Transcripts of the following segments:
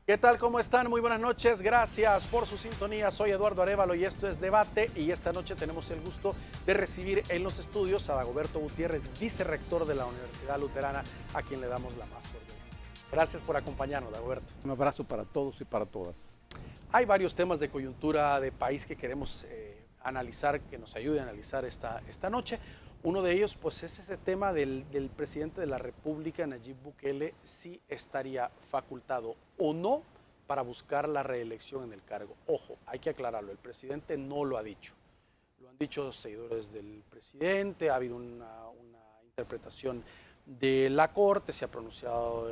¿Qué tal? ¿Cómo están? Muy buenas noches. Gracias por su sintonía. Soy Eduardo Arévalo y esto es Debate. Y esta noche tenemos el gusto de recibir en los estudios a Dagoberto Gutiérrez, vicerrector de la Universidad Luterana, a quien le damos la más cordial. Gracias por acompañarnos, Dagoberto. Un abrazo para todos y para todas. Hay varios temas de coyuntura de país que queremos analizar, que nos ayude a analizar esta noche. Uno de ellos, pues, es ese tema del presidente de la República, Nayib Bukele, si estaría facultado o no para buscar la reelección en el cargo. Ojo, hay que aclararlo, el presidente no lo ha dicho. Lo han dicho seguidores del presidente, ha habido una interpretación de la Corte, se ha pronunciado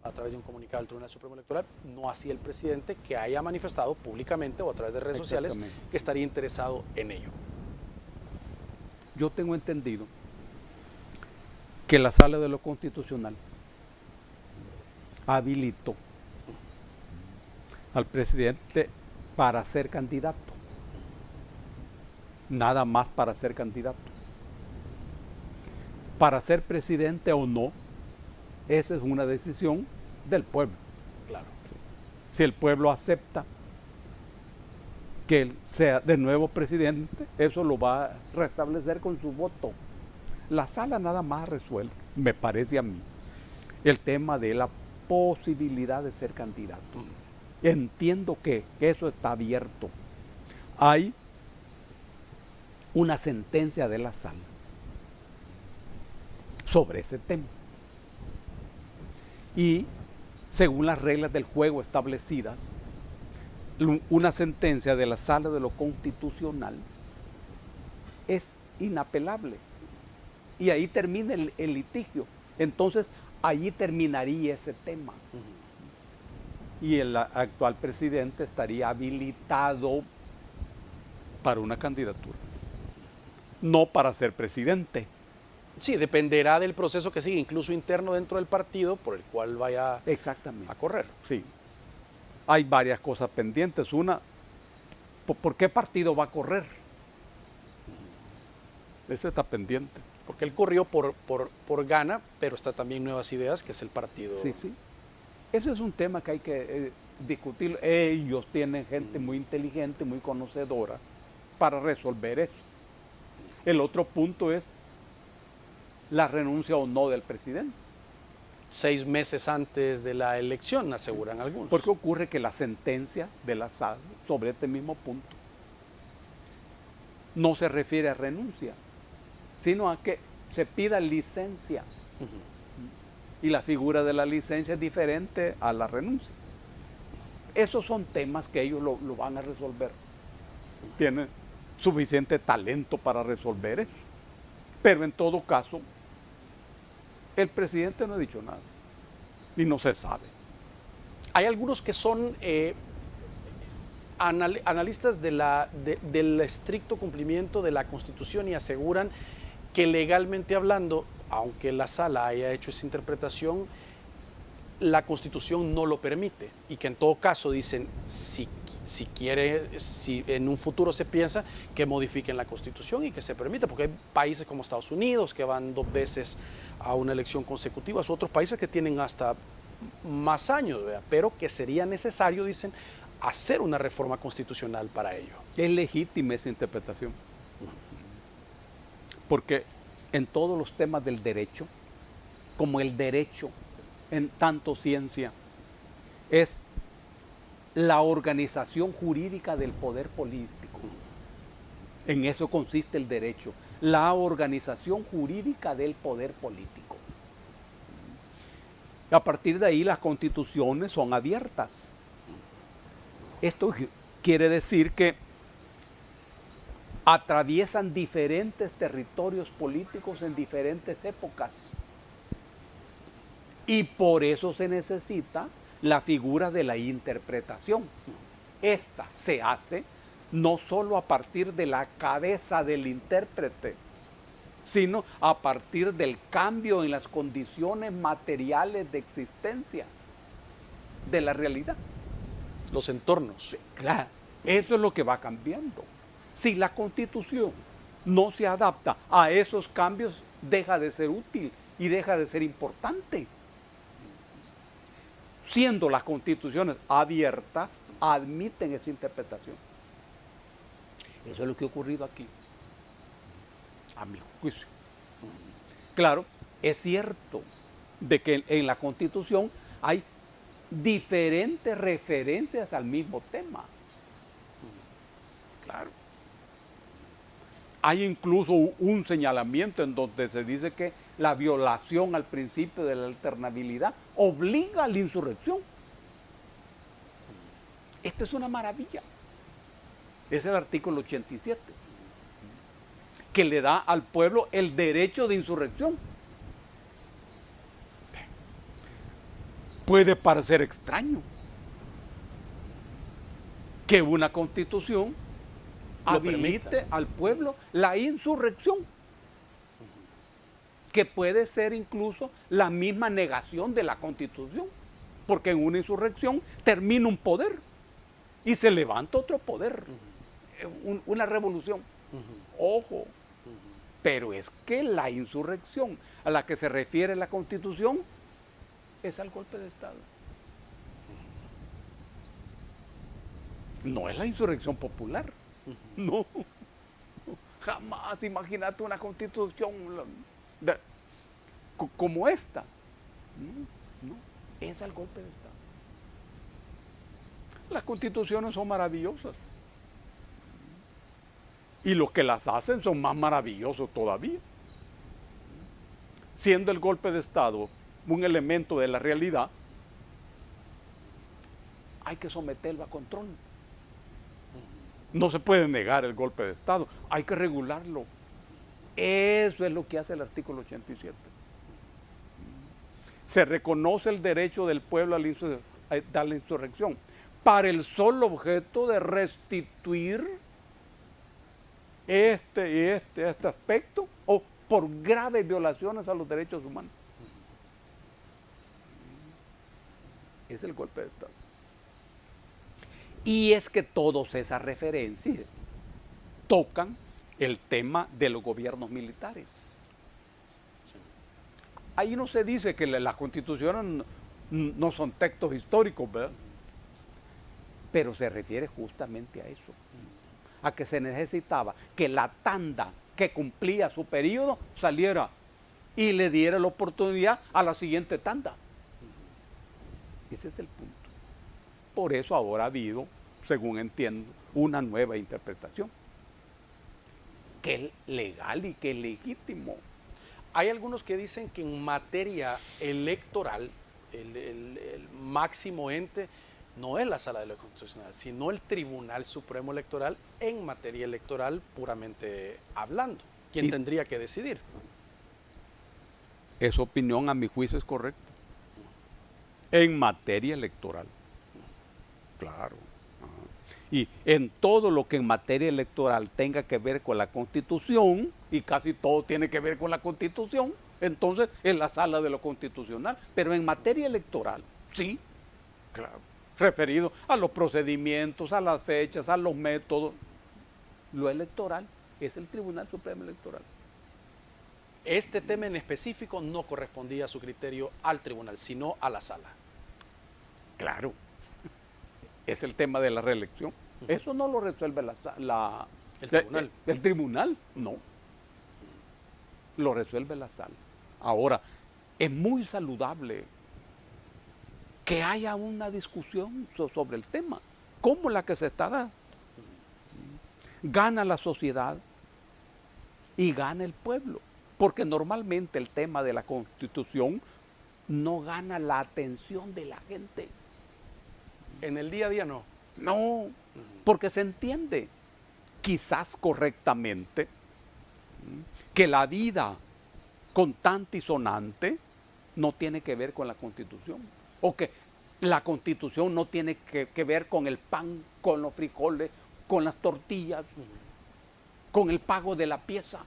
a través de un comunicado del Tribunal Supremo Electoral, no así el presidente, que haya manifestado públicamente o a través de redes sociales que estaría interesado en ello. Yo tengo entendido que la Sala de lo Constitucional habilitó al presidente para ser candidato, nada más para ser candidato. Para ser presidente o no, esa es una decisión del pueblo. Claro. Si el pueblo acepta que él sea de nuevo presidente, eso lo va a restablecer con su voto. La sala nada más resuelve, me parece a mí, el tema de la posibilidad de ser candidato. Entiendo que eso está abierto. Hay una sentencia de la sala sobre ese tema. Y según las reglas del juego establecidas, una sentencia de la Sala de lo Constitucional es inapelable. Y ahí termina el litigio. Entonces, allí terminaría ese tema. Y el actual presidente estaría habilitado para una candidatura, no para ser presidente. Sí, dependerá del proceso que sigue, incluso interno dentro del partido, por el cual vaya a correr. Sí. Hay varias cosas pendientes. Una, ¿por qué partido va a correr? Eso está pendiente. Porque él corrió por Gana, pero está también Nuevas Ideas, que es el partido. Sí, sí. Ese es un tema que hay que discutir. Ellos tienen gente muy inteligente, muy conocedora para resolver eso. El otro punto es la renuncia o no del presidente. 6 meses antes de la elección, aseguran algunos. Porque ocurre que la sentencia de la sala sobre este mismo punto no se refiere a renuncia, sino a que se pida licencia. Y la figura de la licencia es diferente a la renuncia. Esos son temas que ellos lo van a resolver. Tienen suficiente talento para resolver eso. Pero en todo caso, el presidente no ha dicho nada y no se sabe. Hay algunos que son analistas del estricto cumplimiento de la Constitución y aseguran que legalmente hablando, aunque la sala haya hecho esa interpretación, la Constitución no lo permite y que en todo caso dicen, si en un futuro se piensa que modifiquen la Constitución y que se permita, porque hay países como Estados Unidos que van 2 veces a una elección consecutiva, otros países que tienen hasta más años, ¿verdad? Pero que sería necesario, dicen, hacer una reforma constitucional para ello. Es legítima esa interpretación, porque en todos los temas del derecho, como el derecho en tanto ciencia, es la organización jurídica del poder político. En eso consiste el derecho, la organización jurídica del poder político. A partir de ahí las constituciones son abiertas. Esto quiere decir que atraviesan diferentes territorios políticos en diferentes épocas. Y por eso se necesita la figura de la interpretación. Esta se hace no solo a partir de la cabeza del intérprete, sino a partir del cambio en las condiciones materiales de existencia de la realidad. Los entornos. Claro, eso es lo que va cambiando. Si la Constitución no se adapta a esos cambios, deja de ser útil y deja de ser importante. siendo las constituciones abiertas, admiten esa interpretación. Eso es lo que ha ocurrido aquí, a mi juicio. Claro, es cierto de que en la Constitución hay diferentes referencias al mismo tema. Claro. Hay incluso un señalamiento en donde se dice que la violación al principio de la alternabilidad obliga a la insurrección. Esta es una maravilla. Es el artículo 87, que le da al pueblo el derecho de insurrección. Puede parecer extraño que una constitución habilite al pueblo la insurrección, que puede ser incluso la misma negación de la constitución, porque en una insurrección termina un poder y se levanta otro poder, una revolución. Ojo, pero es que la insurrección a la que se refiere la Constitución es al golpe de Estado. No es la insurrección popular. No. Jamás imagínate una constitución como esta. No, es al golpe de Estado. Las constituciones son maravillosas. Y los que las hacen son más maravillosos todavía. Siendo el golpe de Estado un elemento de la realidad, hay que someterlo a control. No se puede negar el golpe de Estado, hay que regularlo. Eso es lo que hace el artículo 87. Se reconoce el derecho del pueblo a la insurrección para el solo objeto de restituir este aspecto o por graves violaciones a los derechos humanos. Es el golpe de Estado. Y es que todas esas referencias tocan el tema de los gobiernos militares. Ahí no se dice que las constituciones no son textos históricos, ¿verdad? Pero se refiere justamente a eso, a que se necesitaba que la tanda que cumplía su periodo saliera y le diera la oportunidad a la siguiente tanda. Ese es el punto. Por eso ahora ha habido, según entiendo, una nueva interpretación, que es legal y que es legítimo. Hay algunos que dicen que en materia electoral, el máximo ente no es la Sala de lo Constitucional, sino el Tribunal Supremo Electoral en materia electoral puramente hablando. ¿Quién tendría que decidir? Esa opinión, a mi juicio, es correcta. En materia electoral. Claro. Y en todo lo que en materia electoral tenga que ver con la Constitución, y casi todo tiene que ver con la Constitución, entonces es la Sala de lo Constitucional. Pero en materia electoral, sí, claro, referido a los procedimientos, a las fechas, a los métodos, lo electoral es el Tribunal Supremo Electoral. Este tema en específico no correspondía a su criterio al tribunal, sino a la sala. Claro, es el tema de la reelección. Eso no lo resuelve el tribunal. El tribunal, no. Lo resuelve la sala. Ahora, es muy saludable que haya una discusión sobre el tema, como la que se está dando. Gana la sociedad y gana el pueblo, porque normalmente el tema de la Constitución no gana la atención de la gente. En el día a día no. No, porque se entiende, quizás correctamente, que la vida contante y sonante no tiene que ver con la Constitución, o que la Constitución no tiene que ver con el pan, con los frijoles, con las tortillas, con el pago de la pieza.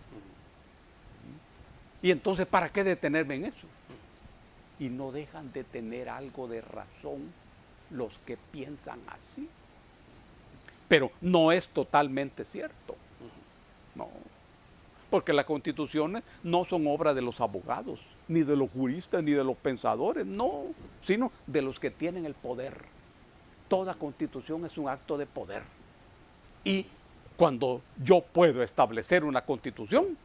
Y entonces, ¿para qué detenerme en eso? Y no dejan de tener algo de razón los que piensan así. Pero no es totalmente cierto. No. Porque las constituciones no son obra de los abogados. ni de los juristas, ni de los pensadores, no, sino de los que tienen el poder. Toda constitución es un acto de poder. Y cuando yo puedo establecer una constitución,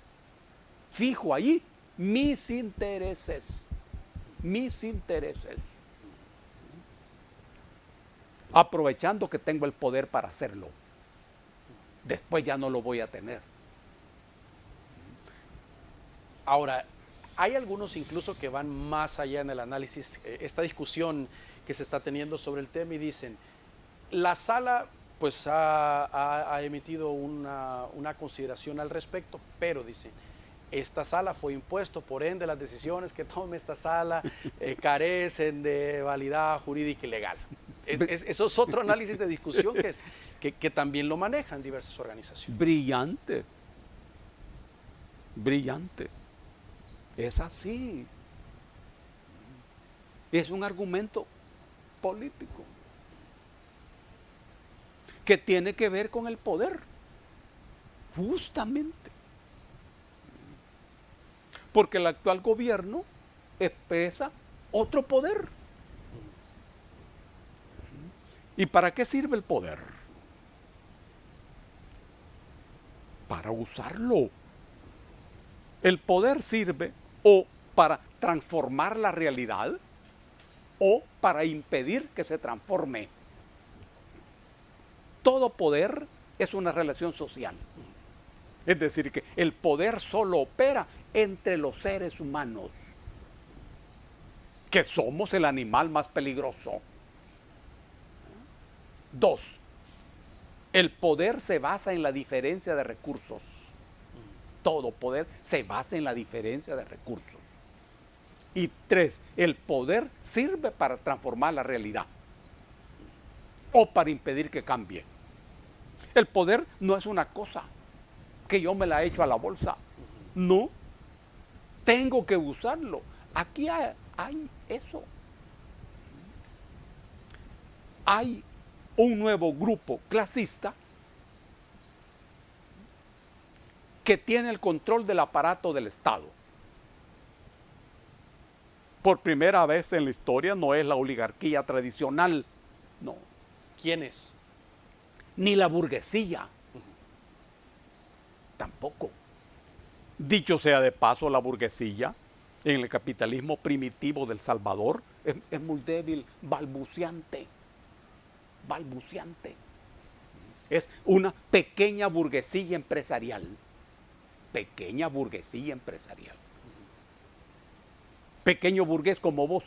fijo ahí mis intereses, aprovechando que tengo el poder para hacerlo. Después ya no lo voy a tener. Ahora, hay algunos incluso que van más allá en el análisis, esta discusión que se está teniendo sobre el tema, y dicen, la sala pues ha emitido una consideración al respecto, pero dicen, esta sala fue impuesto, por ende las decisiones que tome esta sala carecen de validad jurídica y legal. Eso es otro análisis de discusión que también lo manejan diversas organizaciones. Brillante, brillante. Es así. Es un argumento político que tiene que ver con el poder, justamente. Porque el actual gobierno expresa otro poder. ¿Y para qué sirve el poder? Para usarlo. El poder sirve o para transformar la realidad o para impedir que se transforme. Todo poder es una relación social. Es decir, que el poder solo opera entre los seres humanos, que somos el animal más peligroso. 2. El poder se basa en la diferencia de recursos. Todo poder se basa en la diferencia de recursos. Y 3. El poder sirve para transformar la realidad o para impedir que cambie. El poder no es una cosa que yo me la echo a la bolsa. No. Tengo que usarlo. Aquí hay eso. Hay un nuevo grupo clasista que tiene el control del aparato del Estado. Por primera vez en la historia no es la oligarquía tradicional, no. ¿Quién es? Ni la burguesía. Tampoco. Dicho sea de paso, la burguesía en el capitalismo primitivo del Salvador es muy débil, balbuceante. Es una pequeña burguesía empresarial. Pequeña burguesía empresarial. Pequeño burgués como vos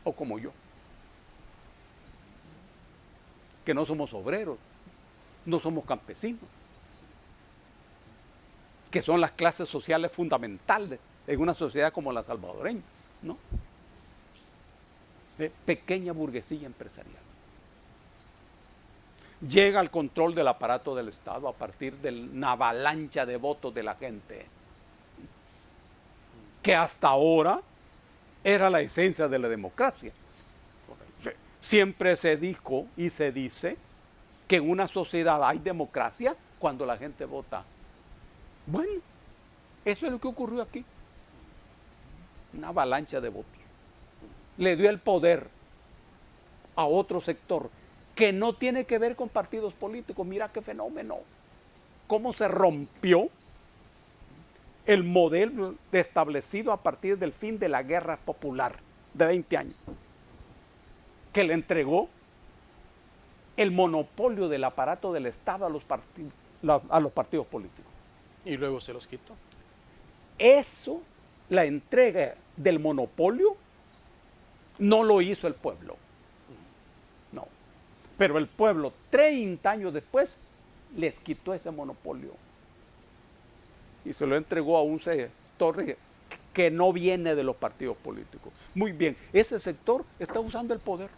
o como yo, que no somos obreros, no somos campesinos, que son las clases sociales fundamentales en una sociedad como la salvadoreña, ¿no? Pequeña burguesía empresarial. Llega al control del aparato del Estado a partir de una avalancha de votos de la gente, que hasta ahora era la esencia de la democracia. Siempre se dijo y se dice que en una sociedad hay democracia cuando la gente vota. Bueno, eso es lo que ocurrió aquí. Una avalancha de votos. Le dio el poder a otro sector que no tiene que ver con partidos políticos. Mira qué fenómeno. Cómo se rompió el modelo establecido a partir del fin de la guerra popular de 20 años, que le entregó el monopolio del aparato del Estado a los partidos políticos. Y luego se los quitó. Eso, la entrega del monopolio, no lo hizo el pueblo. No. Pero el pueblo, 30 años después, les quitó ese monopolio. Y se lo entregó a un sector que no viene de los partidos políticos. Muy bien, ese sector está usando el poder.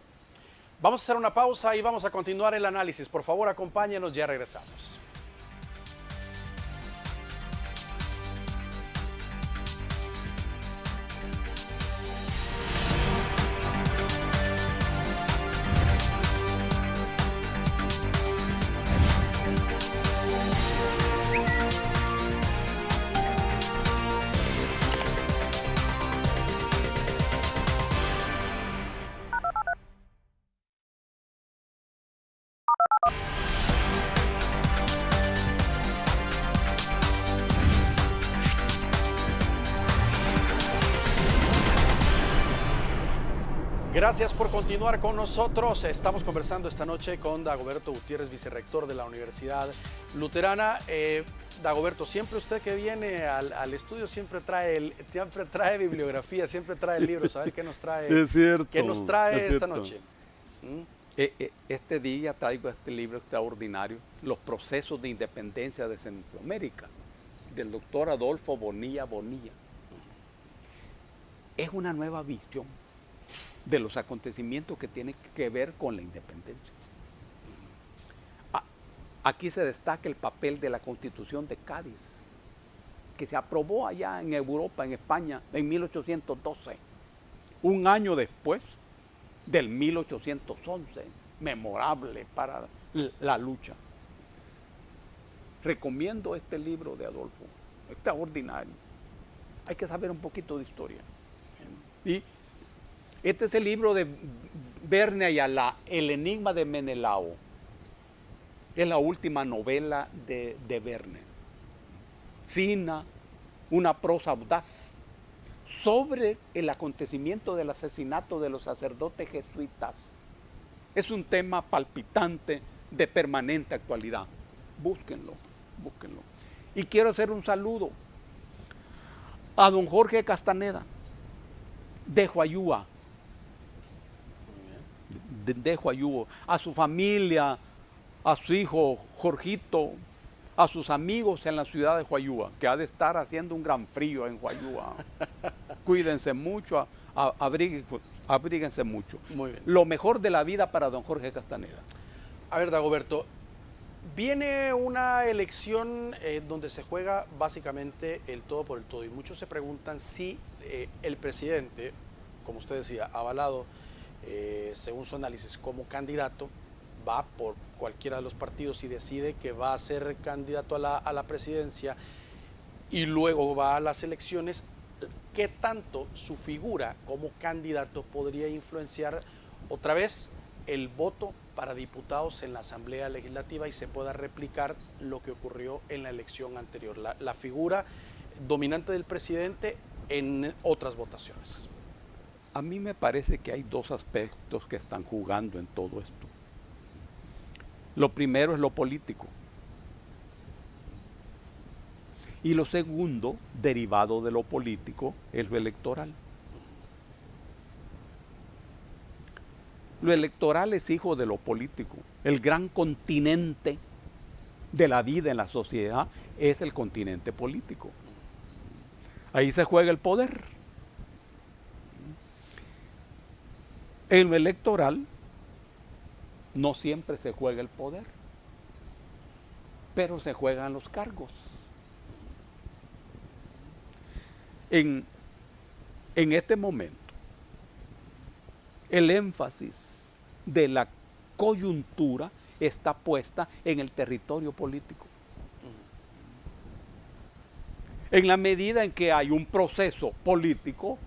Vamos a hacer una pausa y vamos a continuar el análisis. Por favor, acompáñenos, ya regresamos. Gracias por continuar con nosotros. Estamos conversando esta noche con Dagoberto Gutiérrez, vicerrector de la Universidad Luterana. Dagoberto, siempre usted que viene al estudio siempre trae bibliografía, siempre trae libros. A ver qué nos trae, Es cierto, qué nos trae es esta cierto. noche. Este día traigo este libro extraordinario, Los procesos de independencia de Centroamérica, del doctor Adolfo Bonilla Bonilla. Es una nueva visión de los acontecimientos que tienen que ver con la independencia. Aquí se destaca el papel de la Constitución de Cádiz, que se aprobó allá en Europa, en España, en 1812, un año después del 1811, memorable para la lucha. Recomiendo este libro de Adolfo, extraordinario. Hay que saber un poquito de historia. Y este es el libro de Verne Ayala, El enigma de Menelao. Es la última novela de Verne. Fina, una prosa audaz, sobre el acontecimiento del asesinato de los sacerdotes jesuitas. Es un tema palpitante de permanente actualidad. Búsquenlo, búsquenlo. Y quiero hacer un saludo a don Jorge Castaneda, de Huayúa, de Huayúa, a su familia, a su hijo Jorgito, a sus amigos en la ciudad de Huayúa, que ha de estar haciendo un gran frío en Huayúa. Cuídense mucho, abríguense mucho. Muy bien. Lo mejor de la vida para don Jorge Castaneda. A ver, Dagoberto, viene una elección donde se juega básicamente el todo por el todo y muchos se preguntan si el presidente, como usted decía, avalado según su análisis como candidato, va por cualquiera de los partidos y decide que va a ser candidato a la presidencia y luego va a las elecciones, ¿qué tanto su figura como candidato podría influenciar otra vez el voto para diputados en la Asamblea Legislativa y se pueda replicar lo que ocurrió en la elección anterior, la figura dominante del presidente en otras votaciones? A mí me parece que hay dos aspectos que están jugando en todo esto. Lo primero es lo político. Y lo segundo, derivado de lo político, es lo electoral. Lo electoral es hijo de lo político. El gran continente de la vida en la sociedad es el continente político. Ahí se juega el poder. En lo electoral no siempre se juega el poder, pero se juegan los cargos. En este momento, el énfasis de la coyuntura está puesta en el territorio político. En la medida en que hay un proceso político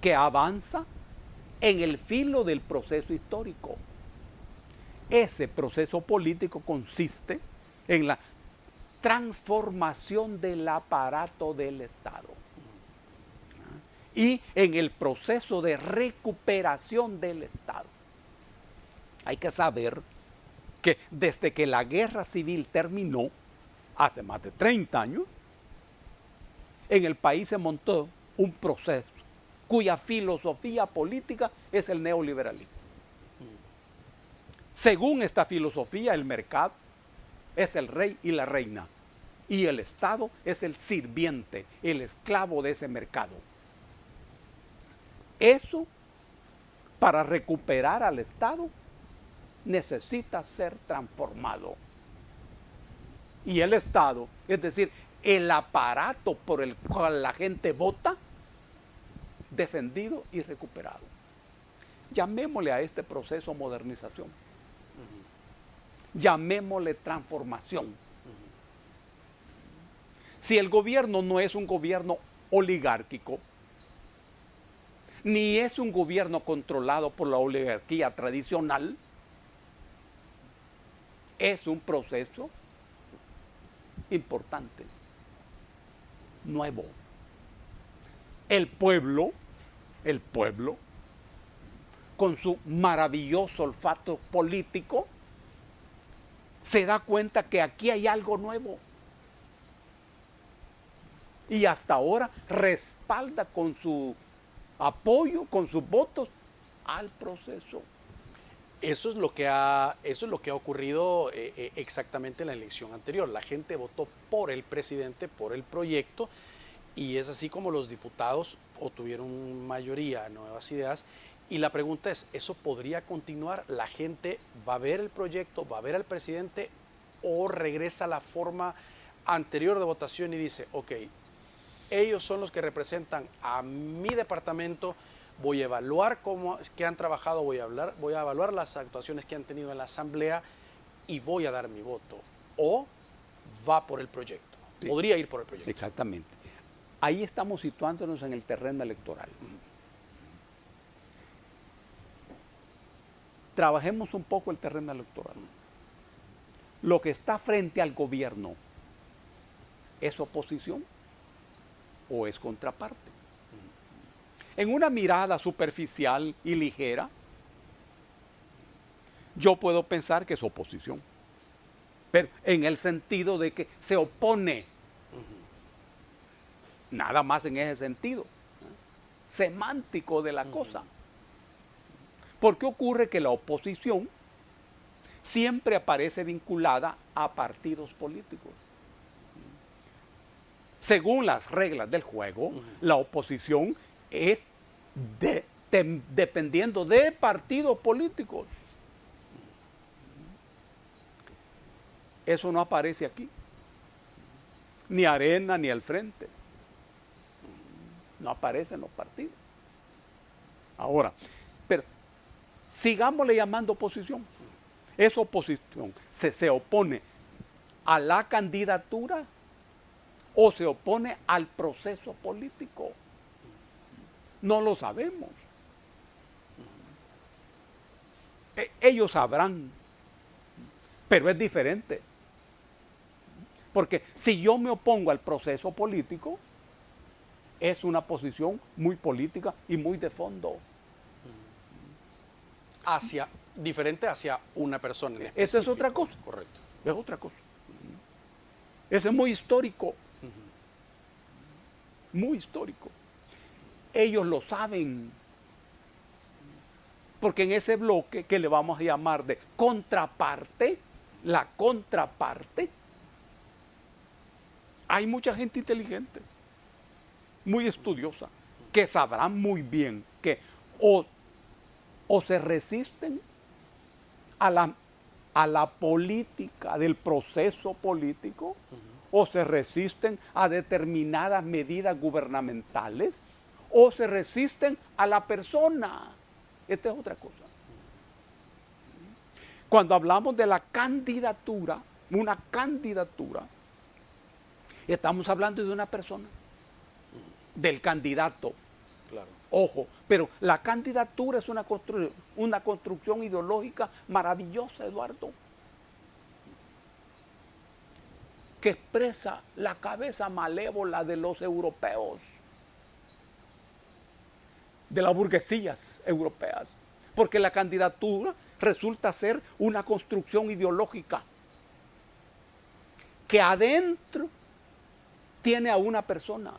que avanza en el filo del proceso histórico. Ese proceso político consiste en la transformación del aparato del Estado y en el proceso de recuperación del Estado. Hay que saber que desde que la guerra civil terminó, hace más de 30 años, en el país se montó un proceso cuya filosofía política es el neoliberalismo. Según esta filosofía, el mercado es el rey y la reina, y el Estado es el sirviente, el esclavo de ese mercado. Eso, para recuperar al Estado, necesita ser transformado. Y el Estado, es decir, el aparato por el cual la gente vota, defendido y recuperado. Llamémosle a este proceso modernización. Llamémosle transformación. Si el gobierno no es un gobierno oligárquico, ni es un gobierno controlado por la oligarquía tradicional, es un proceso importante, nuevo. El pueblo con su maravilloso olfato político, se da cuenta que aquí hay algo nuevo. Y hasta ahora respalda con su apoyo, con sus votos, al proceso. Eso es lo que ha ocurrido exactamente en la elección anterior. La gente votó por el presidente, por el proyecto, y es así como los diputados obtuvieron mayoría, nuevas ideas. Y la pregunta es, ¿eso podría continuar? ¿La gente va a ver el proyecto, va a ver al presidente o regresa a la forma anterior de votación y dice, ok, ellos son los que representan a mi departamento, voy a evaluar cómo que han trabajado, voy a evaluar las actuaciones que han tenido en la asamblea y voy a dar mi voto? ¿O va por el proyecto? Sí. Podría ir por el proyecto. Exactamente. Ahí estamos situándonos en el terreno electoral. Trabajemos un poco el terreno electoral. Lo que está frente al gobierno, ¿es oposición o es contraparte? En una mirada superficial y ligera, yo puedo pensar que es oposición, pero en el sentido de que se opone, nada más en ese sentido, semántico de la cosa. ¿Por qué ocurre que la oposición siempre aparece vinculada a partidos políticos? Según las reglas del juego, la oposición es dependiendo de partidos políticos. Eso no aparece aquí. Ni Arena ni el Frente. No aparecen los partidos. Ahora, pero sigámosle llamando oposición. Esa oposición se opone a la candidatura o se opone al proceso político. No lo sabemos. Ellos sabrán, pero es diferente. Porque si yo me opongo al proceso político, es una posición muy política y muy de fondo. Diferente hacia una persona. Esa es otra cosa. Correcto. Es otra cosa. Ese es muy histórico. Muy histórico. Ellos lo saben. Porque en ese bloque que le vamos a llamar de contraparte, la contraparte, hay mucha gente inteligente, muy estudiosa, que sabrán muy bien que o se resisten a la política del proceso político, o se resisten a determinadas medidas gubernamentales, o se resisten a la persona. Esta es otra cosa. Cuando hablamos de la candidatura, una candidatura, estamos hablando de una persona, del candidato. Claro. Ojo, pero la candidatura es una construcción ideológica maravillosa, Eduardo, que expresa la cabeza malévola de los europeos, de las burguesías europeas, porque la candidatura resulta ser una construcción ideológica que adentro tiene a una persona.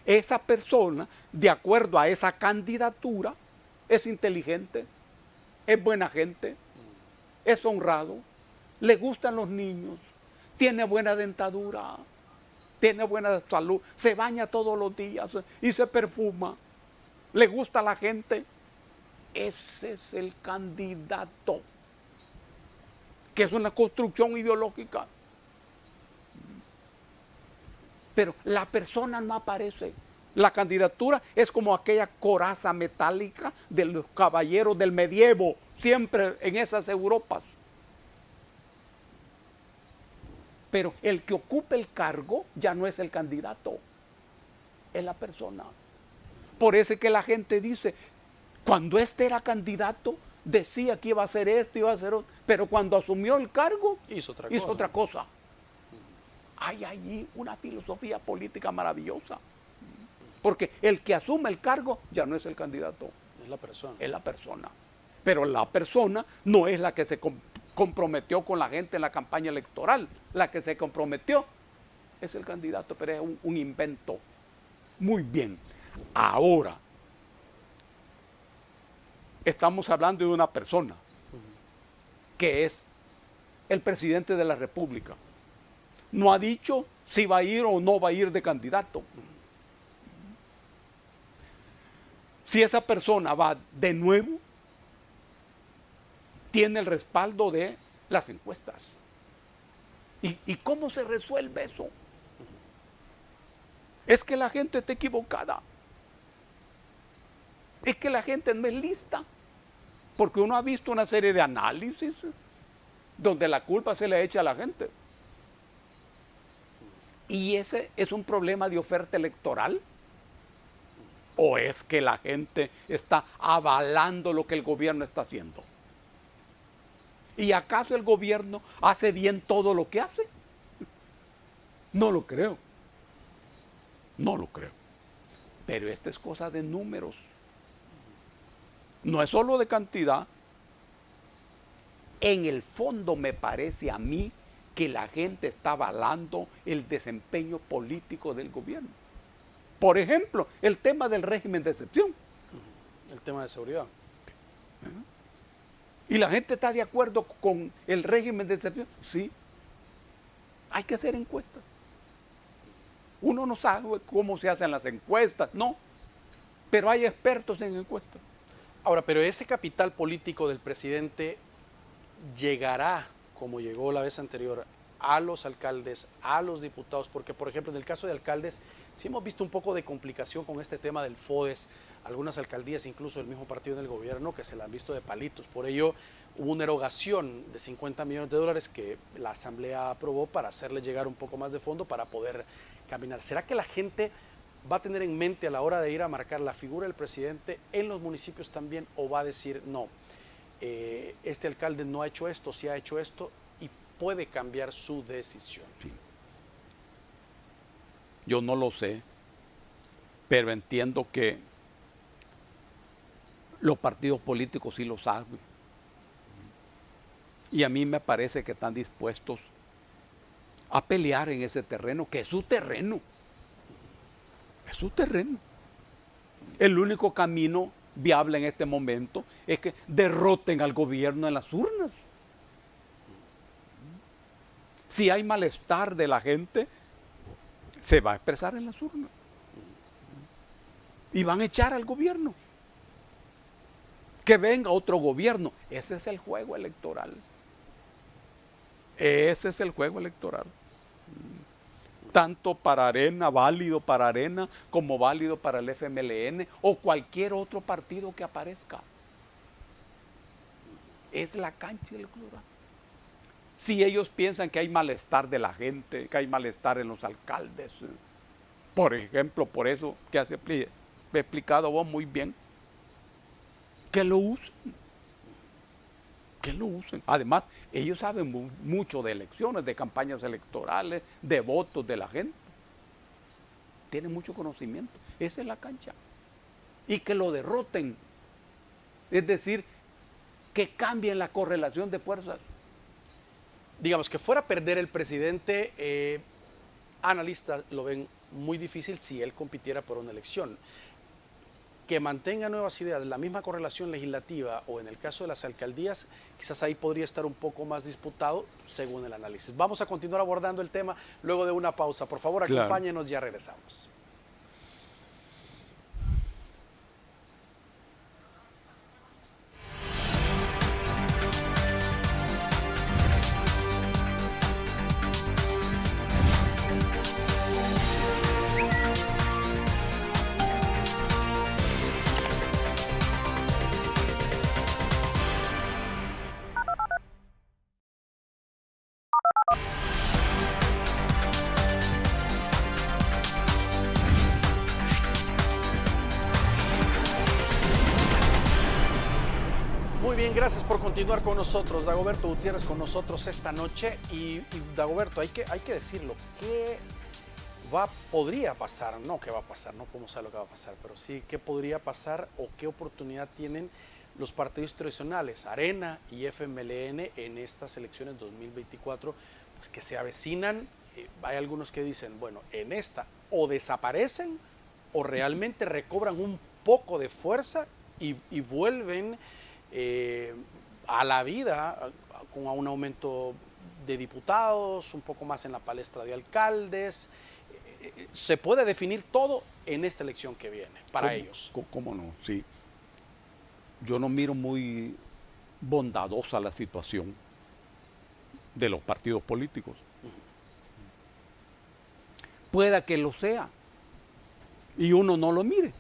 Esa persona, de acuerdo a esa candidatura, es inteligente, es buena gente, es honrado, le gustan los niños, tiene buena dentadura, tiene buena salud, se baña todos los días y se perfuma, le gusta a la gente. Ese es el candidato, que es una construcción ideológica. Pero la persona no aparece. La candidatura es como aquella coraza metálica de los caballeros del medievo, siempre en esas Europas. Pero el que ocupe el cargo ya no es el candidato, es la persona. Por eso es que la gente dice, cuando este era candidato, decía que iba a hacer esto, iba a hacer otro, pero cuando asumió el cargo, hizo otra cosa. Hay allí una filosofía política maravillosa. porque el que asume el cargo ya no es el candidato, Es la persona. es la persona. Pero la persona no es la que se comprometió con la gente en la campaña electoral. La que se comprometió es el candidato, pero es un invento. Muy bien. Ahora, estamos hablando de una persona que es el presidente de la República. No ha dicho si va a ir o no va a ir de candidato. Si esa persona va de nuevo, tiene el respaldo de las encuestas. ¿Y cómo se resuelve eso? Es que la gente está equivocada. Es que la gente no es lista. Porque uno ha visto una serie de análisis donde la culpa se le echa a la gente. ¿Y ese es un problema de oferta electoral? ¿O es que la gente está avalando lo que el gobierno está haciendo? ¿Y acaso el gobierno hace bien todo lo que hace? No lo creo. No lo creo. Pero esta es cosa de números. No es solo de cantidad. En el fondo me parece a mí que la gente está avalando el desempeño político del gobierno. Por ejemplo, el tema del régimen de excepción. El tema de seguridad. ¿Y la gente está de acuerdo con el régimen de excepción? Sí. Hay que hacer encuestas. Uno no sabe cómo se hacen las encuestas, no. Pero hay expertos en encuestas. Ahora, pero ese capital político del presidente llegará, como llegó la vez anterior, a los alcaldes, a los diputados, porque por ejemplo en el caso de alcaldes sí hemos visto un poco de complicación con este tema del FODES, algunas alcaldías, incluso el mismo partido del gobierno, que se la han visto de palitos. Por ello hubo una erogación de 50 millones de dólares que la Asamblea aprobó para hacerle llegar un poco más de fondo para poder caminar. ¿Será que la gente va a tener en mente a la hora de ir a marcar la figura del presidente en los municipios también, o va a decir no, este alcalde no ha hecho esto, sí ha hecho esto, y puede cambiar su decisión? Sí. Yo no lo sé, pero entiendo que los partidos políticos sí lo saben. Y a mí me parece que están dispuestos a pelear en ese terreno, que es su terreno. Es su terreno. El único camino viable en este momento es que derroten al gobierno en las urnas. Si hay malestar de la gente, se va a expresar en las urnas. Y van a echar al gobierno. Que venga otro gobierno. Ese es el juego electoral. Ese es el juego electoral. Tanto para Arena, válido para Arena, como válido para el FMLN o cualquier otro partido que aparezca. Es la cancha electoral. Si ellos piensan que hay malestar de la gente, que hay malestar en los alcaldes, por ejemplo, por eso que has explicado vos muy bien, que lo usen. Que lo usen. Además, ellos saben mucho de elecciones, de campañas electorales, de votos de la gente. Tienen mucho conocimiento. Esa es la cancha. Y que lo derroten. Es decir, que cambien la correlación de fuerzas. Digamos que fuera a perder el presidente, analistas lo ven muy difícil si él compitiera por una elección. Que mantenga nuevas ideas, la misma correlación legislativa o en el caso de las alcaldías, quizás ahí podría estar un poco más disputado según el análisis. Vamos a continuar abordando el tema luego de una pausa. Por favor, acompáñenos, ya regresamos. Muy bien, gracias por continuar con nosotros. Dagoberto Gutiérrez con nosotros esta noche. Y Dagoberto, hay que decirlo, qué podría pasar, no qué va a pasar, no cómo sabe lo que va a pasar, pero sí qué podría pasar o qué oportunidad tienen los partidos tradicionales, Arena y FMLN, en estas elecciones 2024, pues que se avecinan. Hay algunos que dicen, bueno, en esta o desaparecen o realmente recobran un poco de fuerza y vuelven a la vida con un aumento de diputados, un poco más en la palestra de alcaldes. Se puede definir todo en esta elección que viene para ellos. ¿Cómo no? Sí. Yo no miro muy bondadosa la situación de los partidos políticos. Pueda que lo sea y uno no lo mire.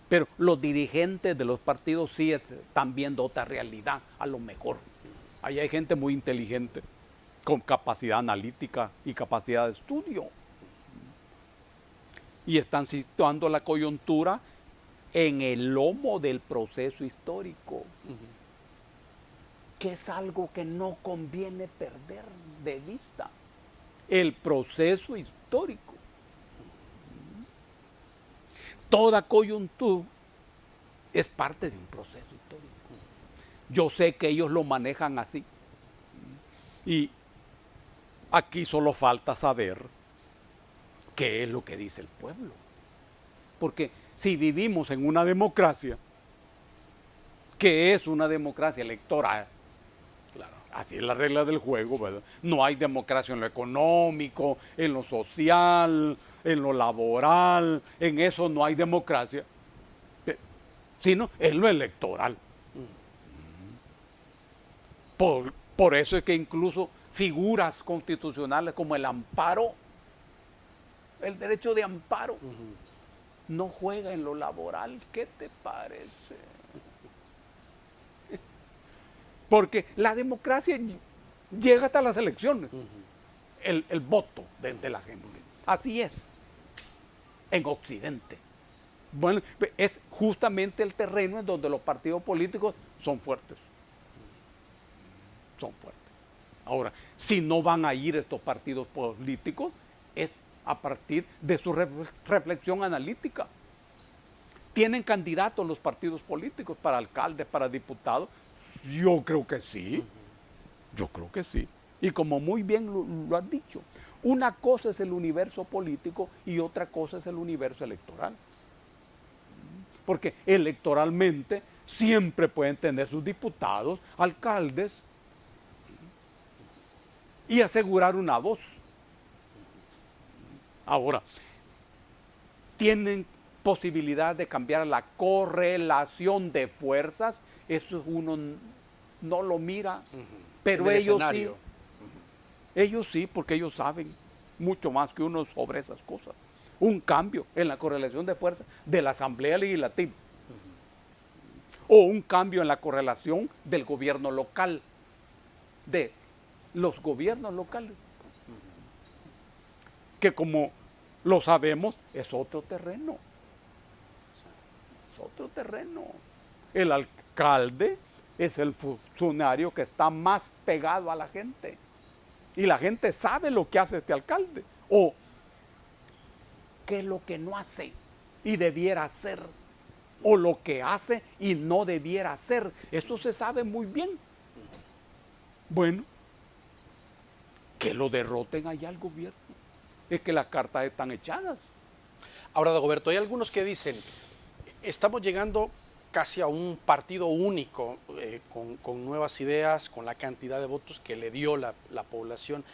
Pero los dirigentes de los partidos sí están viendo otra realidad, a lo mejor. Ahí hay gente muy inteligente, con capacidad analítica y capacidad de estudio. Y están situando la coyuntura en el lomo del proceso histórico, que es algo que no conviene perder de vista. El proceso histórico. Toda coyuntura es parte de un proceso histórico. Yo sé que ellos lo manejan así. Y aquí solo falta saber qué es lo que dice el pueblo. Porque si vivimos en una democracia, que es una democracia electoral, claro, así es la regla del juego, ¿verdad? No hay democracia en lo económico, en lo social, en lo laboral, en eso no hay democracia, sino en lo electoral. Por eso es que incluso figuras constitucionales como el amparo, el derecho de amparo, no juega en lo laboral. ¿Qué te parece? Porque la democracia llega hasta las elecciones, el voto de la gente. Así es, en Occidente. Bueno, es justamente el terreno en donde los partidos políticos son fuertes. Son fuertes. Ahora, si no van a ir estos partidos políticos, es a partir de su reflexión analítica. ¿Tienen candidatos los partidos políticos para alcaldes, para diputados? Yo creo que sí. Yo creo que sí. Y como muy bien lo has dicho, una cosa es el universo político y otra cosa es el universo electoral. Porque electoralmente siempre pueden tener sus diputados, alcaldes, y asegurar una voz. Ahora, tienen posibilidad de cambiar la correlación de fuerzas, eso uno no lo mira, pero ellos sí. Ellos sí, porque ellos saben mucho más que uno sobre esas cosas. Un cambio en la correlación de fuerzas de la Asamblea Legislativa. O un cambio en la correlación del gobierno local, de los gobiernos locales. Que como lo sabemos, es otro terreno. Es otro terreno. El alcalde es el funcionario que está más pegado a la gente. Y la gente sabe lo que hace este alcalde. O qué es lo que no hace y debiera hacer. O lo que hace y no debiera hacer. Eso se sabe muy bien. Bueno, que lo derroten allá al gobierno. Es que las cartas están echadas. Ahora, Dagoberto, hay algunos que dicen, estamos llegando casi a un partido único, con nuevas ideas, con la cantidad de votos que le dio la población.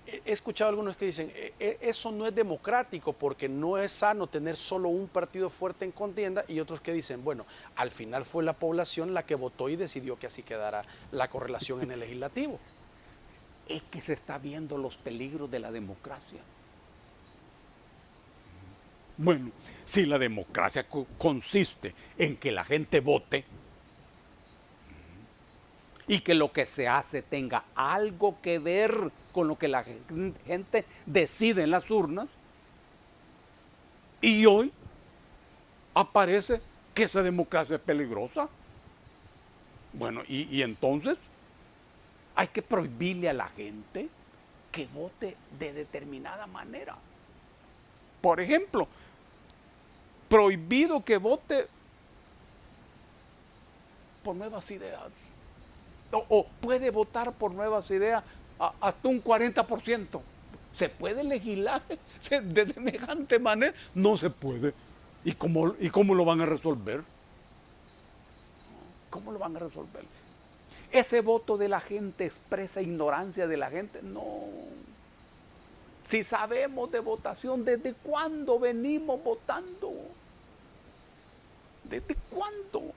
He escuchado a algunos que dicen, eso no es democrático porque no es sano tener solo un partido fuerte en contienda, y otros que dicen, bueno, al final fue la población la que votó y decidió que así quedara la correlación en el legislativo. Es que se está viendo los peligros de la democracia. Bueno, si la democracia consiste en que la gente vote y que lo que se hace tenga algo que ver con lo que la gente decide en las urnas, y hoy aparece que esa democracia es peligrosa. Bueno, y entonces hay que prohibirle a la gente que vote de determinada manera. Por ejemplo, prohibido que vote por nuevas ideas. O puede votar por nuevas ideas hasta un 40%. ¿Se puede legislar de semejante manera? No se puede. ¿Y cómo lo van a resolver? ¿Cómo lo van a resolver? Ese voto de la gente expresa ignorancia de la gente. No. Si sabemos de votación, ¿desde cuándo venimos votando? ¿Desde cuándo?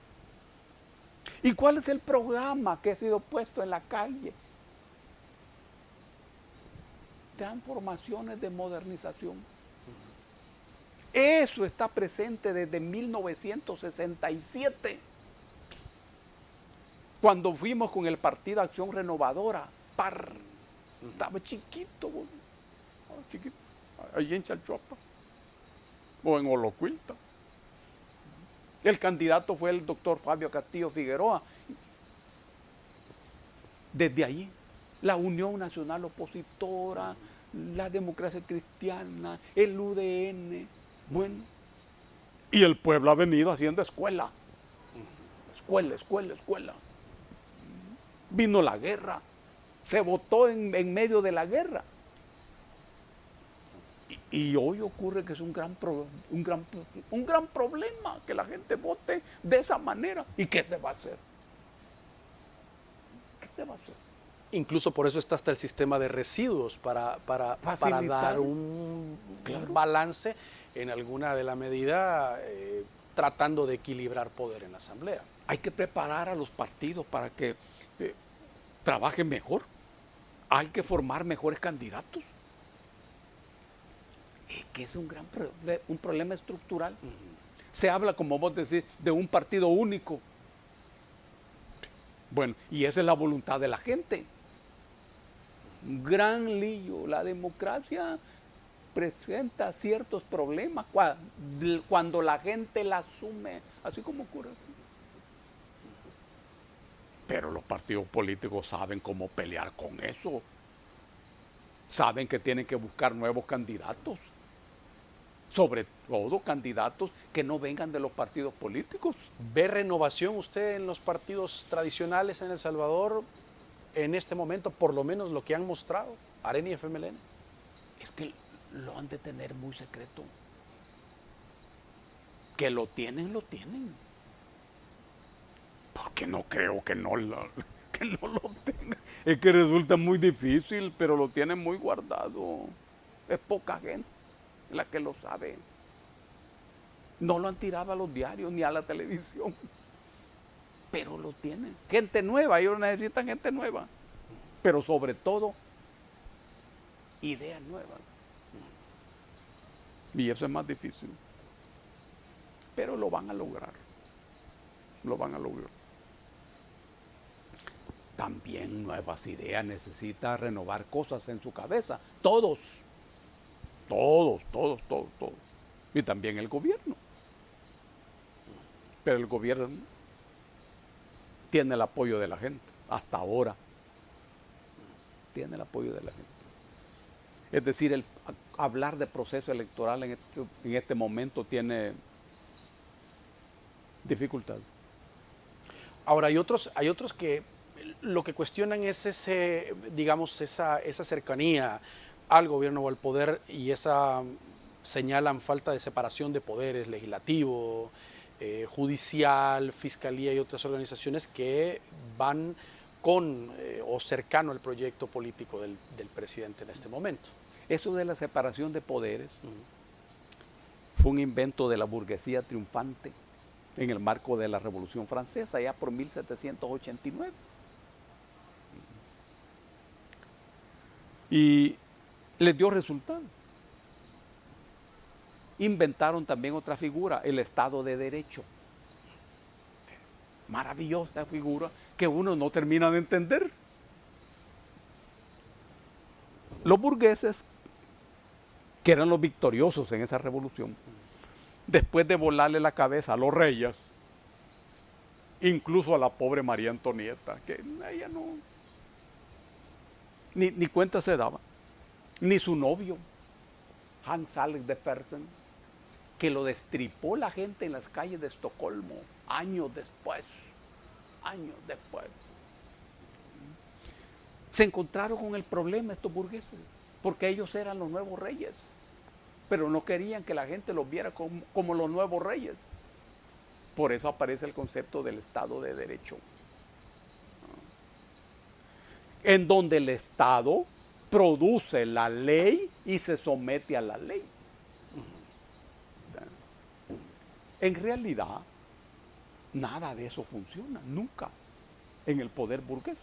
¿Y cuál es el programa que ha sido puesto en la calle? Transformaciones de modernización. Eso está presente desde 1967, cuando fuimos con el Partido Acción Renovadora. Estaba chiquito, chiquito, allí en Chalchuapa o en Olocuilta. El candidato fue el doctor Fabio Castillo Figueroa. Desde allí, la Unión Nacional Opositora, la Democracia Cristiana, el UDN, bueno, y el pueblo ha venido haciendo escuela. Escuela. Vino la guerra, se votó en medio de la guerra. Y hoy ocurre que es un gran problema que la gente vote de esa manera. ¿Y qué se va a hacer? ¿Qué se va a hacer? Incluso por eso está hasta el sistema de residuos para dar un balance en alguna de la medida, tratando de equilibrar poder en la Asamblea. Hay que preparar a los partidos para que trabajen mejor. Hay que formar mejores candidatos. Es que es un problema estructural. Se habla, como vos decís, de un partido único. Bueno, y esa es la voluntad de la gente. Un gran lío. La democracia presenta ciertos problemas cuando la gente la asume, así como ocurre aquí. Pero los partidos políticos saben cómo pelear con eso. Saben que tienen que buscar nuevos candidatos. Sobre todo candidatos que no vengan de los partidos políticos. ¿Ve renovación usted en los partidos tradicionales en El Salvador en este momento, por lo menos lo que han mostrado, Arena y FMLN? Es que lo han de tener muy secreto. Que lo tienen. Porque no creo que no lo tengan. Es que resulta muy difícil, pero lo tienen muy guardado. Es poca gente la que lo sabe. No lo han tirado a los diarios ni a la televisión, pero lo tienen. Gente nueva, ellos necesitan gente nueva, pero sobre todo ideas nuevas. Y eso es más difícil, pero lo van a lograr. También nuevas ideas, necesita renovar cosas en su cabeza, todos. Y también el gobierno. Pero el gobierno tiene el apoyo de la gente, hasta ahora. Tiene el apoyo de la gente. Es decir, hablar de proceso electoral en este momento tiene dificultad. Ahora, hay otros que lo que cuestionan es esa cercanía al gobierno o al poder, y señalan falta de separación de poderes, legislativo, judicial, fiscalía y otras organizaciones que van con o cercano al proyecto político del presidente en este momento. Eso de la separación de poderes fue un invento de la burguesía triunfante en el marco de la Revolución Francesa, ya por 1789. Y les dio resultado. Inventaron también otra figura, el Estado de Derecho. Maravillosa figura que uno no termina de entender. Los burgueses, que eran los victoriosos en esa revolución, después de volarle la cabeza a los reyes, incluso a la pobre María Antonieta, que ella no, ni cuenta se daba, ni su novio, Hans Alex de Fersen, que lo destripó la gente en las calles de Estocolmo años después. Se encontraron con el problema estos burgueses, porque ellos eran los nuevos reyes, pero no querían que la gente los viera como los nuevos reyes. Por eso aparece el concepto del Estado de Derecho, en donde el Estado produce la ley y se somete a la ley. En realidad, nada de eso funciona, nunca, en el poder burgués.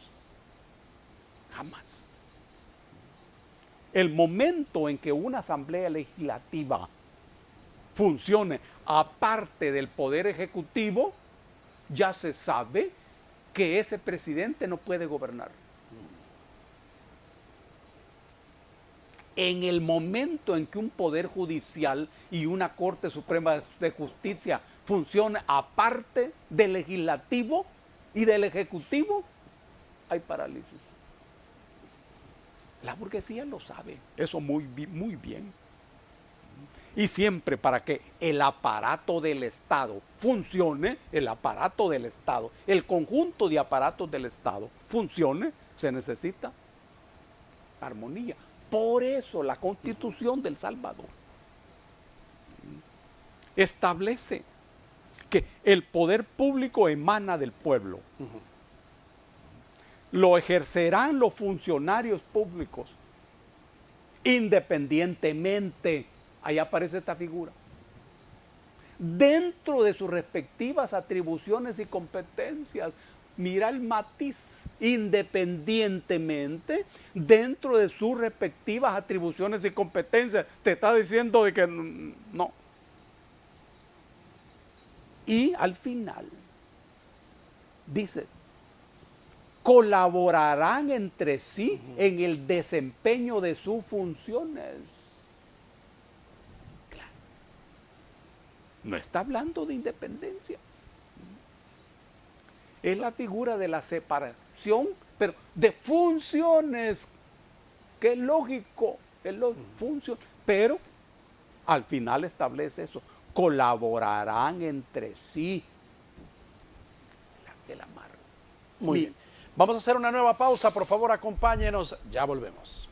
Jamás. El momento en que una asamblea legislativa funcione aparte del poder ejecutivo, ya se sabe que ese presidente no puede gobernar. En el momento en que un poder judicial y una Corte Suprema de Justicia funcione aparte del legislativo y del ejecutivo, hay parálisis. La burguesía lo sabe, eso muy bien. Y siempre para que el aparato del Estado funcione, el aparato del Estado, el conjunto de aparatos del Estado funcione, se necesita armonía. Por eso la Constitución del Salvador establece que el poder público emana del pueblo. Lo ejercerán los funcionarios públicos independientemente, ahí aparece esta figura, dentro de sus respectivas atribuciones y competencias. Mira el matiz, independientemente, dentro de sus respectivas atribuciones y competencias. Te está diciendo de que no. Y al final dice, colaborarán entre sí en el desempeño de sus funciones. Claro. No está hablando de independencia. Es la figura de la separación, pero de funciones, que es lógico, función, pero al final establece eso, colaborarán entre sí. De la mar. Muy bien. Vamos a hacer una nueva pausa, por favor acompáñenos, ya volvemos.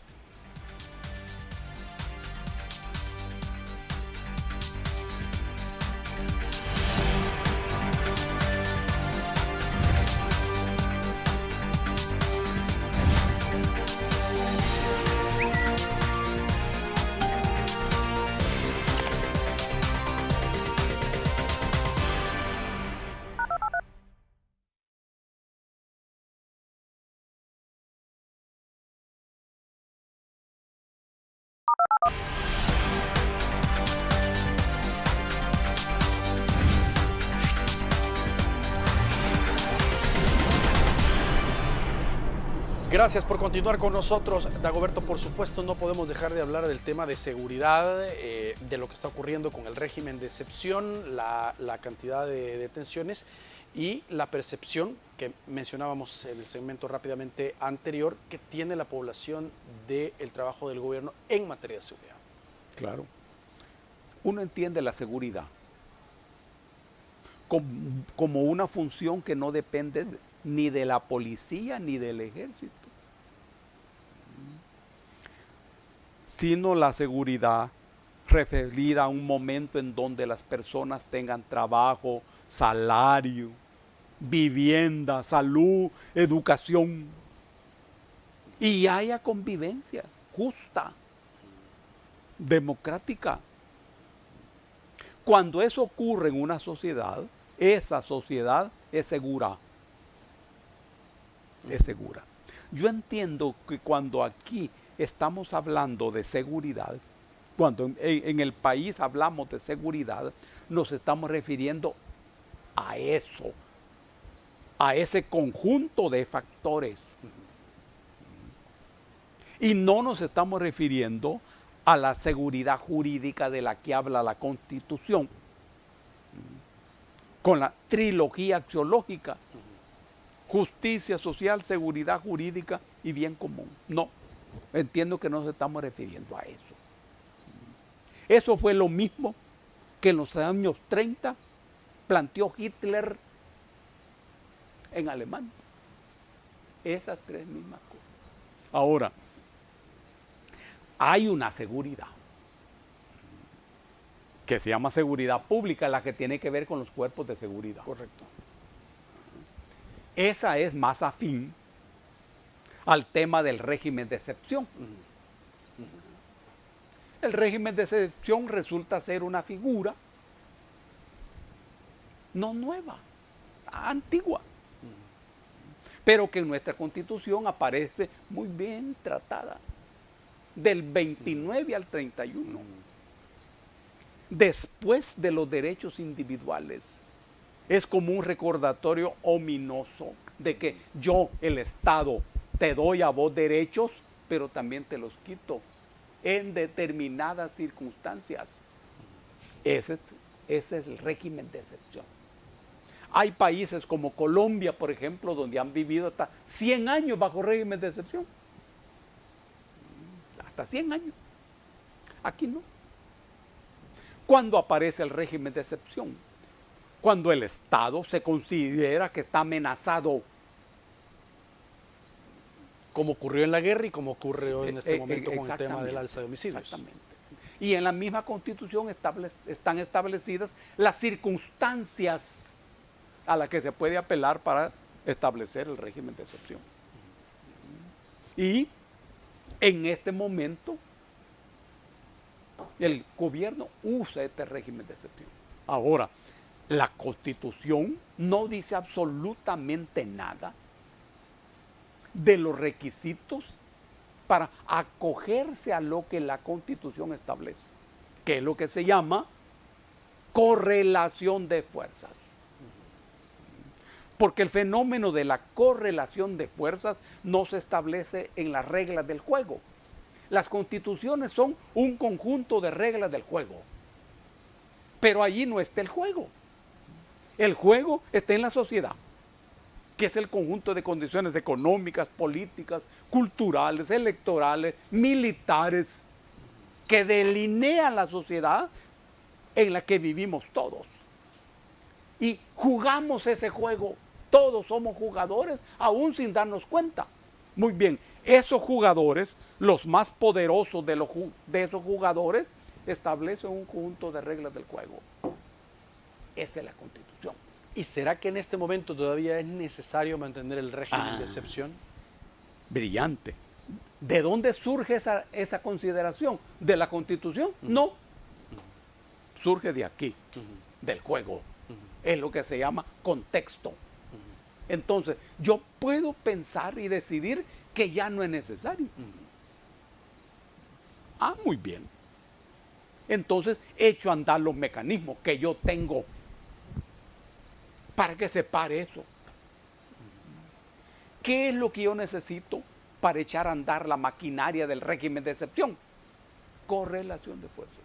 Gracias por continuar con nosotros, Dagoberto. Por supuesto, no podemos dejar de hablar del tema de seguridad, de lo que está ocurriendo con el régimen de excepción, la cantidad de detenciones y la percepción que mencionábamos en el segmento rápidamente anterior que tiene la población del trabajo del gobierno en materia de seguridad. Claro. Uno entiende la seguridad como una función que no depende ni de la policía ni del ejército, sino la seguridad referida a un momento en donde las personas tengan trabajo, salario, vivienda, salud, educación y haya convivencia justa, democrática. Cuando eso ocurre en una sociedad, esa sociedad es segura. Es segura. Yo entiendo que cuando aquí estamos hablando de seguridad, cuando en el país hablamos de seguridad, nos estamos refiriendo a eso, a ese conjunto de factores. Y no nos estamos refiriendo a la seguridad jurídica de la que habla la Constitución, con la trilogía axiológica: justicia social, seguridad jurídica y bien común. No. entiendo que no nos estamos refiriendo a eso. Eso fue lo mismo que en los años 30 planteó Hitler en Alemania. Esas tres mismas cosas. Ahora, hay una seguridad que se llama seguridad pública, la que tiene que ver con los cuerpos de seguridad. Correcto. Esa es más afín al tema del régimen de excepción. El régimen de excepción resulta ser una figura no nueva, antigua, pero que en nuestra Constitución aparece muy bien tratada, del 29 al 31. Después de los derechos individuales, es como un recordatorio ominoso de que yo, el Estado, te doy a vos derechos, pero también te los quito en determinadas circunstancias. Ese es el régimen de excepción. Hay países como Colombia, por ejemplo, donde han vivido hasta 100 años bajo régimen de excepción. Hasta 100 años. Aquí no. ¿Cuándo aparece el régimen de excepción? Cuando el Estado se considera que está amenazado. Como ocurrió en la guerra y como ocurre hoy en este momento con el tema del alza de homicidios. Exactamente. Y en la misma Constitución están establecidas las circunstancias a las que se puede apelar para establecer el régimen de excepción. Y en este momento el gobierno usa este régimen de excepción. Ahora, la Constitución no dice absolutamente nada de los requisitos para acogerse a lo que la Constitución establece, que es lo que se llama correlación de fuerzas. Porque el fenómeno de la correlación de fuerzas no se establece en las reglas del juego. Las constituciones son un conjunto de reglas del juego, pero allí no está el juego. El juego está en la sociedad, que es el conjunto de condiciones económicas, políticas, culturales, electorales, militares, que delinean la sociedad en la que vivimos todos. Y jugamos ese juego, todos somos jugadores, aún sin darnos cuenta. Muy bien, esos jugadores, los más poderosos de esos jugadores, establecen un conjunto de reglas del juego. Esa es la Constitución. ¿Y será que en este momento todavía es necesario mantener el régimen de excepción? Brillante. ¿De dónde surge esa consideración? ¿De la Constitución? No. Surge de aquí, del juego. Es lo que se llama contexto. Entonces, yo puedo pensar y decidir que ya no es necesario. Muy bien. Entonces, echo a andar los mecanismos que yo tengo para que se pare eso. ¿Qué es lo que yo necesito para echar a andar la maquinaria del régimen de excepción? Correlación de fuerzas.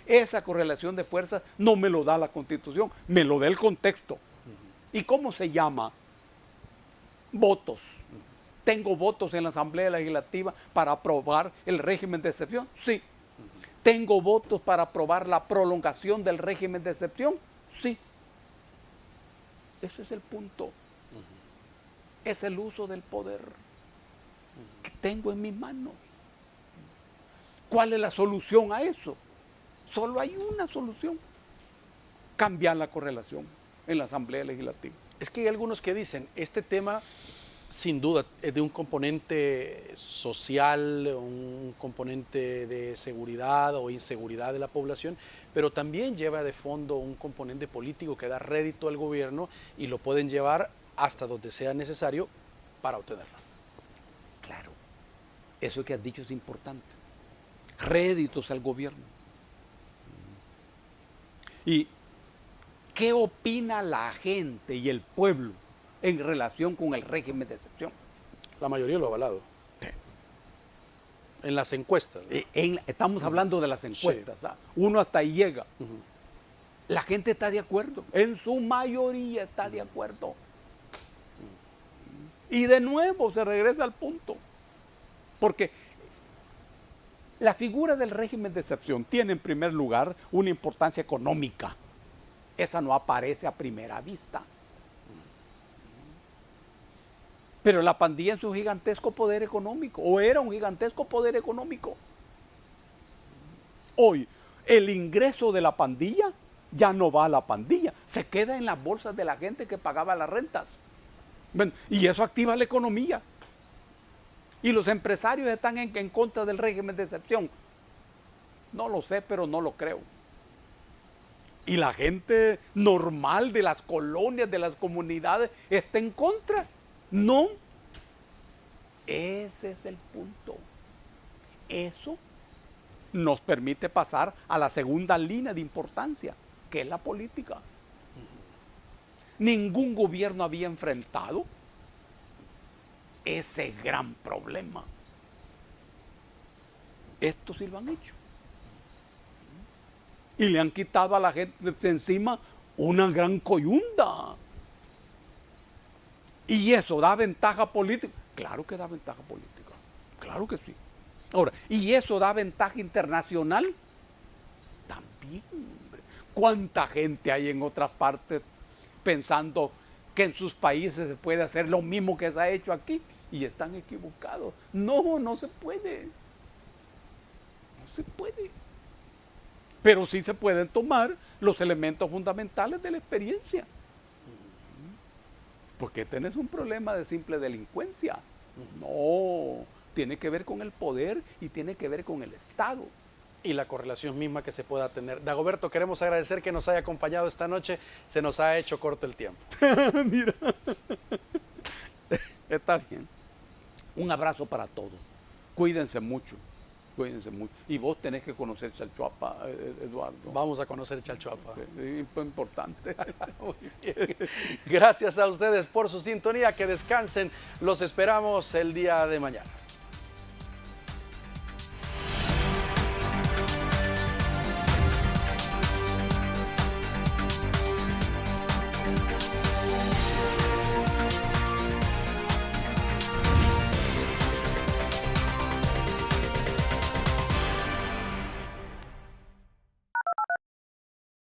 Esa correlación de fuerzas no me lo da la Constitución, me lo da el contexto. ¿Y cómo se llama? Votos. ¿Tengo votos en la Asamblea Legislativa para aprobar el régimen de excepción? Sí. ¿Tengo votos para aprobar la prolongación del régimen de excepción? Sí. Ese es el punto. Es el uso del poder que tengo en mis manos. ¿Cuál es la solución a eso? Solo hay una solución: cambiar la correlación en la Asamblea Legislativa. Es que hay algunos que dicen, este tema sin duda es de un componente social, un componente de seguridad o inseguridad de la población, pero también lleva de fondo un componente político que da rédito al gobierno y lo pueden llevar hasta donde sea necesario para obtenerlo. Claro, eso que has dicho es importante. Réditos al gobierno. ¿Y qué opina la gente y el pueblo en relación con el régimen de excepción? La mayoría lo ha avalado. Sí. En las encuestas. Estamos hablando de las encuestas. Sí. Uno hasta ahí llega. La gente está de acuerdo. En su mayoría está de acuerdo. Y de nuevo se regresa al punto. Porque la figura del régimen de excepción tiene en primer lugar una importancia económica. Esa no aparece a primera vista. Pero la pandilla es un gigantesco poder económico, o era un gigantesco poder económico. Hoy, el ingreso de la pandilla ya no va a la pandilla, se queda en las bolsas de la gente que pagaba las rentas. Bueno, y eso activa la economía. Y los empresarios están en contra del régimen de excepción. No lo sé, pero no lo creo. Y la gente normal de las colonias, de las comunidades, está en contra. No. Ese es el punto. Eso nos permite pasar a la segunda línea de importancia, que es la política. Ningún gobierno había enfrentado ese gran problema. Esto sí lo han hecho. Y le han quitado a la gente de encima una gran coyunda. Y eso da ventaja política. Claro que da ventaja política. Claro que sí. Ahora, ¿y eso da ventaja internacional? También, hombre. ¿Cuánta gente hay en otras partes pensando que en sus países se puede hacer lo mismo que se ha hecho aquí? Y están equivocados. No, no se puede. No se puede. Pero sí se pueden tomar los elementos fundamentales de la experiencia. Porque tenés un problema de simple delincuencia. No, tiene que ver con el poder y tiene que ver con el Estado. Y la correlación misma que se pueda tener. Dagoberto, queremos agradecer que nos haya acompañado esta noche. Se nos ha hecho corto el tiempo. Mira, está bien. Un abrazo para todos. Cuídense mucho. Cuídense mucho. Y vos tenés que conocer Chalchuapa, Eduardo. Vamos a conocer Chalchuapa. Es importante. Muy bien. Gracias a ustedes por su sintonía. Que descansen. Los esperamos el día de mañana.